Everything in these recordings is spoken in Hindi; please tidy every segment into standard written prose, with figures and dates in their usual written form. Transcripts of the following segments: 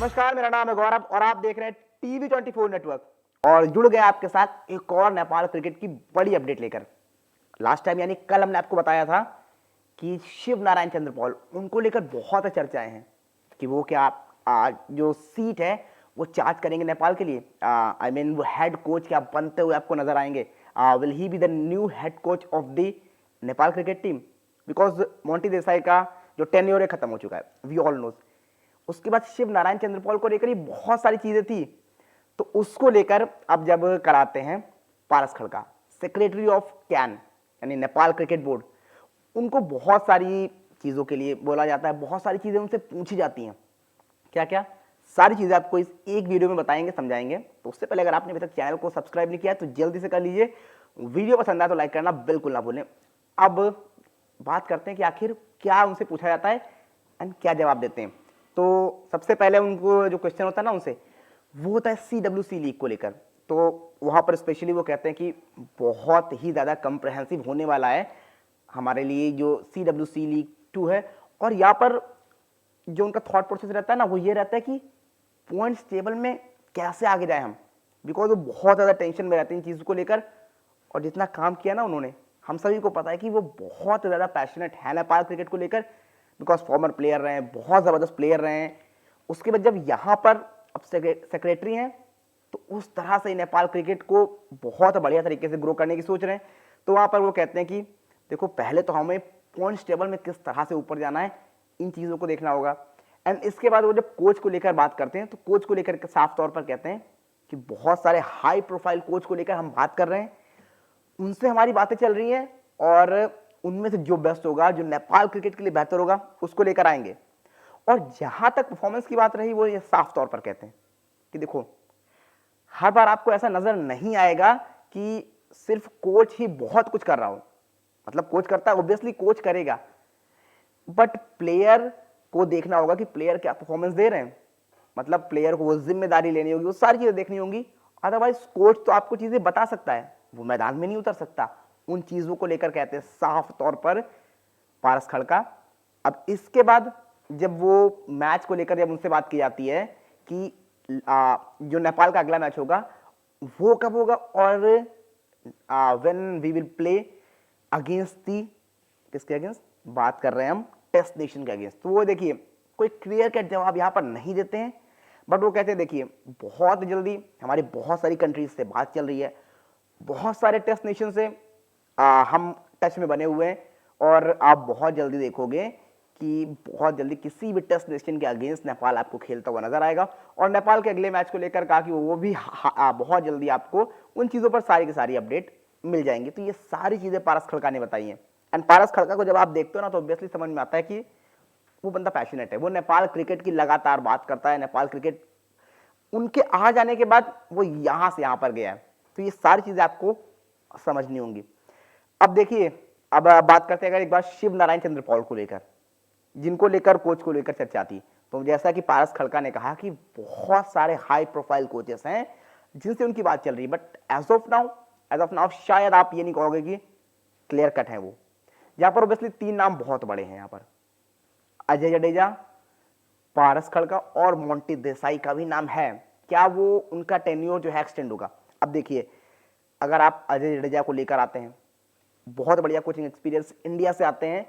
नमस्कार, मेरा नाम है गौरव और आप देख रहे हैं टीवी 24 नेटवर्क और जुड़ गए आपके साथ एक और नेपाल क्रिकेट की बड़ी अपडेट लेकर। लास्ट टाइम यानी कल हमने आपको बताया था कि शिव नारायण चंद्रपॉल उनको लेकर बहुत चर्चाएं हैं कि वो क्या जो सीट है वो चार्ज करेंगे नेपाल के लिए। आई मीन वो हेड कोच क्या बनते हुए आपको नजर आएंगे। Will he be the new head coach of the Nepal cricket team, because Monty Desai का जो टेन्योर है खत्म हो चुका है, वी ऑल नोज। उसके बाद शिव नारायण चंद्रपॉल को लेकर ही बहुत सारी चीजें थी, तो उसको लेकर अब जब कराते हैं पारस खड़का, सेक्रेटरी ऑफ कैन यानी नेपाल क्रिकेट बोर्ड, उनको बहुत सारी चीजों के लिए बोला जाता है, बहुत सारी चीजें उनसे पूछी जाती हैं। क्या क्या सारी चीजें आपको इस एक वीडियो में बताएंगे, समझाएंगे। तो उससे पहले अगर आपने अभी तक चैनल को सब्सक्राइब नहीं किया तो जल्दी से कर लीजिए। वीडियो पसंद आए तो लाइक करना बिल्कुल ना भूलें। अब बात करते हैं कि आखिर क्या उनसे पूछा जाता है एंड क्या जवाब देते हैं। तो सबसे पहले उनको जो क्वेश्चन होता है ना उनसे, वो होता है CWC लीग को लेकर। तो वहां पर स्पेशली वो कहते हैं कि बहुत ही ज़्यादा कंप्रहेंसिव होने वाला है हमारे लिए जो CWC लीग 2 है। और यहाँ पर जो उनका थॉट प्रोसेस रहता है ना, वो ये रहता है कि पॉइंट्स टेबल में कैसे आगे जाए हम, बिकॉज वो बहुत ज़्यादा टेंशन में रहते हैं इन चीज़ों को लेकर। और जितना काम किया ना उन्होंने, हम सभी को पता है कि वो बहुत ज़्यादा पैशनेट है नेपाल क्रिकेट को लेकर, बिकॉज फॉर्मर प्लेयर रहे हैं, बहुत ज़बरदस्त प्लेयर रहे हैं। उसके बाद जब यहाँ पर अब सेक्रेटरी हैं तो उस तरह से नेपाल क्रिकेट को बहुत बढ़िया तरीके से ग्रो करने की सोच रहे हैं। तो वहाँ पर वो कहते हैं कि देखो पहले तो हमें पॉइंट्स टेबल में किस तरह से ऊपर जाना है, इन चीज़ों को देखना होगा। एंड इसके बाद वो जब कोच को लेकर बात करते हैं तो कोच को लेकर साफ तौर पर कहते हैं कि बहुत सारे हाई प्रोफाइल कोच को लेकर हम बात कर रहे हैं, उनसे हमारी बातें चल रही हैं और उनमें से जो बेस्ट होगा, जो नेपाल क्रिकेट के लिए बेहतर होगा, उसको लेकर आएंगे। और जहां तक परफॉर्मेंस की बात रही, वो ये साफ तौर पर कहते हैं कि देखो हर बार आपको ऐसा नजर नहीं आएगा कि सिर्फ कोच ही बहुत कुछ कर रहा हो। मतलब कोच करता है, ऑब्वियसली कोच करेगा, बट प्लेयर को देखना होगा कि प्लेयर क्या परफॉर्मेंस दे रहे हैं। मतलब प्लेयर को वो जिम्मेदारी लेनी होगी, वो सारी चीजें देखनी होंगी। अदरवाइज कोच तो आपको चीजें बता सकता है, वो मैदान में नहीं उतर सकता। उन चीजों को लेकर कहते हैं साफ तौर पर पारस खड़का। अब इसके बाद जब वो मैच को लेकर जब उनसे बात की जाती है कि जो नेपाल का अगला मैच होगा वो कब होगा और when we will play against the, किसके अगेंस्ट बात कर रहे हैं हम, टेस्ट नेशन के अगेंस्ट। तो वो देखिए कोई क्लियर कट जवाब यहाँ पर नहीं देते हैं, बट वो कहते हैं देखिए बहुत जल्दी हमारी बहुत सारी कंट्रीज से बात चल रही है, बहुत सारे टेस्ट नेशन से हम टच में बने हुए हैं और आप बहुत जल्दी देखोगे कि बहुत जल्दी किसी भी टेस्ट नेशन के अगेंस्ट नेपाल आपको खेलता हुआ नजर आएगा। और नेपाल के अगले मैच को लेकर कहा कि वो भी बहुत जल्दी आपको उन चीजों पर सारी की सारी अपडेट मिल जाएंगी। तो ये सारी चीजें पारस खड़का ने बताई हैं। एंड पारस खड़का को जब आप देखते हो ना तो ऑब्वियसली समझ में आता है कि वो बंदा पैशनेट है, वो नेपाल क्रिकेट की लगातार बात करता है। नेपाल क्रिकेट उनके आ जाने के बाद वो यहां से यहां पर गया है, तो ये सारी चीजें आपको समझनी होंगी। अब देखिए, अब बात करते हैं अगर एक बार शिव नारायण चंद्रपॉल को लेकर, जिनको लेकर कोच को लेकर चर्चा थी। तो जैसा कि पारस खड़का ने कहा कि बहुत सारे हाई प्रोफाइल कोचेस हैं जिनसे उनकी बात चल रही है, बट एज ऑफ नाउ शायद आप ये नहीं कहोगे कि क्लियर कट है वो। यहां पर ऑब्वियसली 3 नाम बहुत बड़े हैं यहाँ पर, अजय जडेजा, पारस खड़का और मोंटी देसाई का भी नाम है। क्या वो उनका टेन्योर जो है एक्सटेंड होगा? अब देखिए, अगर आप अजय जडेजा को लेकर आते हैं, बहुत बढ़िया कोचिंग एक्सपीरियंस, इंडिया से आते हैं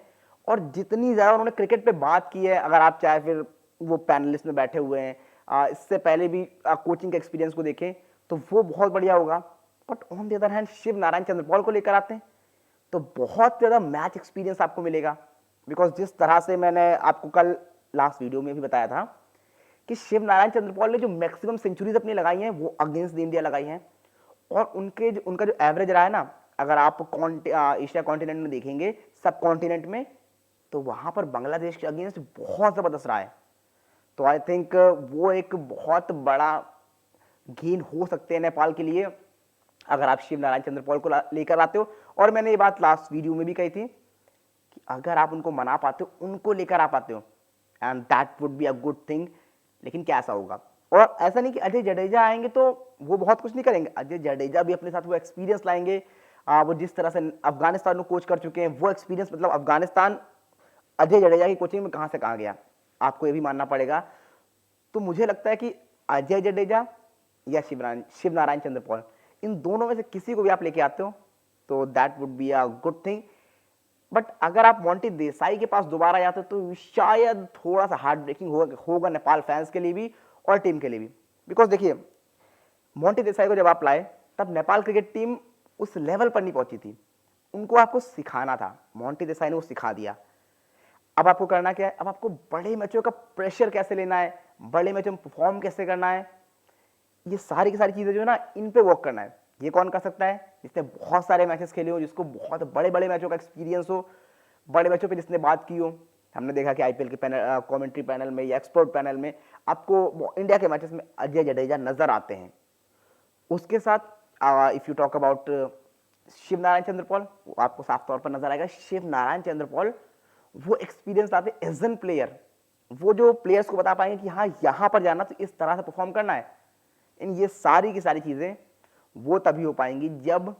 और जितनी ज्यादा उन्होंने क्रिकेट पे बात की है, अगर आप चाहे फिर वो पैनलिस्ट में बैठे हुए हैं, इससे पहले भी कोचिंग के एक्सपीरियंस को देखें तो वो बहुत बढ़िया होगा। But on the other hand Shivnarine Chanderpaul को लेकर आते हैं तो बहुत ज्यादा मैच एक्सपीरियंस आपको मिलेगा। बिकॉज जिस तरह से मैंने आपको कल लास्ट वीडियो में भी बताया था कि शिव नारायण चंद्रपॉल ने जो मैक्सिमम सेंचुरीज अपनी लगाई हैं वो अगेंस्ट इंडिया लगाई हैं। और उनका जो एवरेज रहा है ना, अगर आप एशिया कॉन्टिनेंट में देखेंगे, सब कॉन्टिनेंट में, तो वहां पर बांग्लादेश के अगेंस्ट बहुत जबरदस्त रहा है। तो आई थिंक वो एक बहुत बड़ा गेन हो सकते हैं नेपाल के लिए अगर आप शिव नारायण चंद्रपॉल को लेकर आते हो। और मैंने ये बात लास्ट वीडियो में भी कही थी कि अगर आप उनको मना पाते हो, उनको लेकर आ पाते हो, and that would be a good thing. लेकिन क्या ऐसा होगा? और ऐसा नहीं कि अजय जडेजा आएंगे तो वो बहुत कुछ नहीं करेंगे। अजय जडेजा भी अपने साथ वो एक्सपीरियंस लाएंगे। वो जिस तरह से अफगानिस्तान को कोच कर चुके हैं, वो एक्सपीरियंस, मतलब अफगानिस्तान अजय जडेजा की कोचिंग में कहां से कहां गया, आपको ये भी मानना पड़ेगा। तो मुझे लगता है कि अजय जडेजा या शिव नारायण चंद्र पॉल, इन दोनों में से किसी को भी आप लेके आते हो तो that would be a good thing. But अगर आप मोंटी देसाई के पास दोबारा जाते हो तो शायद थोड़ा सा हार्ट ब्रेकिंग होगा नेपाल फैंस के लिए भी और टीम के लिए भी। बिकॉज देखिए, मोंटी देसाई को जब आप लाए तब नेपाल क्रिकेट टीम उस लेवल पर नहीं पहुंची थी, उनको आपको सिखाना था, मोंटी देसाई ने वो सिखा दिया। अब आपको करना क्या है, अब आपको बड़े मैचों का प्रेशर कैसे लेना है, बड़े मैचों में परफॉर्म कैसे करना है, ये सारी की सारी चीजें जो है ना, इन पे वर्क करना है। ये कौन कर सकता है? जिसने बहुत सारे मैचेस खेले हो, जिसको बहुत बड़े बड़े मैचों का एक्सपीरियंस हो, बड़े मैचों पे जिसने बात की हो। हमने देखा कि आईपीएल के पैनल, कमेंट्री पैनल में या एक्सपर्ट पैनल में आपको इंडिया के मैचेस में अजय जडेजा नजर आते हैं। उसके साथ if you talk about Shivnarine Chanderpaul, आपको साफ तौर पर नजर आएगा शिव नारायण चंद्र पॉल वो एक्सपीरियंस आते एज एन प्लेयर, वो जो प्लेयर्स को बता पाएंगे कि हाँ यहाँ पर जाना तो इस तरह से परफॉर्म करना है। इन ये सारी की सारी चीजें वो तभी हो पाएंगी जब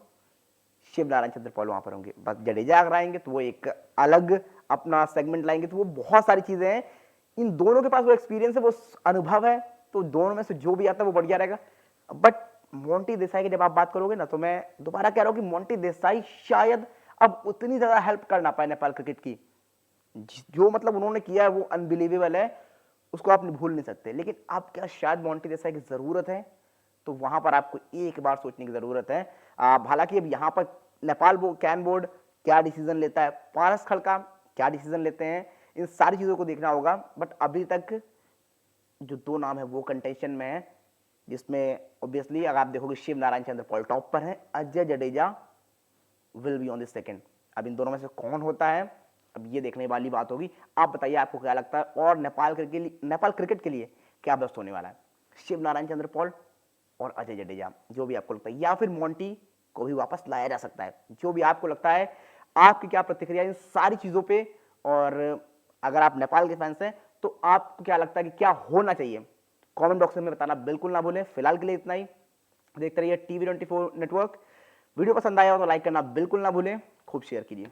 शिव नारायण चंद्र पॉल वहां पर होंगे। बस जडेजा अगर आएंगे तो वो एक अलग अपना सेगमेंट लाएंगे, तो वो बहुत सारी चीजें हैं। इन दोनों के पास वो एक्सपीरियंस है, वो अनुभव है, तो दोनों में से जो भी आता है वो बढ़िया रहेगा। बट मोंटी देसाई की जब आप बात करोगे ना, तो मैं दोबारा कह रहा हूं कि मोंटी देसाई शायद अब उतनी ज्यादा हेल्प कर ना पाए नेपाल क्रिकेट की। जो मतलब उन्होंने किया है वो अनबिलीवेबल है, उसको आप भूल नहीं सकते। लेकिन अब क्या शायद मोंटी देसाई की जरूरत है, तो वहां पर आपको एक बार सोचने की जरूरत है। हालांकि अब यहां पर नेपाल कैन बोर्ड क्या डिसीजन लेता है, पारस खड़का क्या डिसीजन लेते हैं, इन सारी चीजों को देखना होगा। बट अभी तक जो दो नाम है वो कंटेंशन में है, जिसमें ऑब्वियसली अगर आप देखोगे शिव नारायण चंद्र पॉल टॉप पर है, Ajay Jadeja will be on the second. अब इन दोनों में से कौन होता है, अब ये देखने वाली बात होगी। आप बताइए आपको क्या लगता है, और नेपाल क्रिकेट के लिए क्या बेस्ट होने वाला है, शिव नारायण चंद्र पॉल और अजय जडेजा, जो भी आपको लगता है, या फिर मोंटी को भी वापस लाया जा सकता है, जो भी आपको लगता है। आपकी क्या प्रतिक्रिया इन सारी चीजों पे, और अगर आप नेपाल के फैंस हैं तो आपको क्या लगता है कि क्या होना चाहिए, कमेंट बॉक्स में बताना बिल्कुल ना भूलें। फिलहाल के लिए इतना ही, देखते रहिए टीवी 24 नेटवर्क। वीडियो पसंद आया हो तो लाइक करना बिल्कुल ना भूलें, खूब शेयर कीजिए।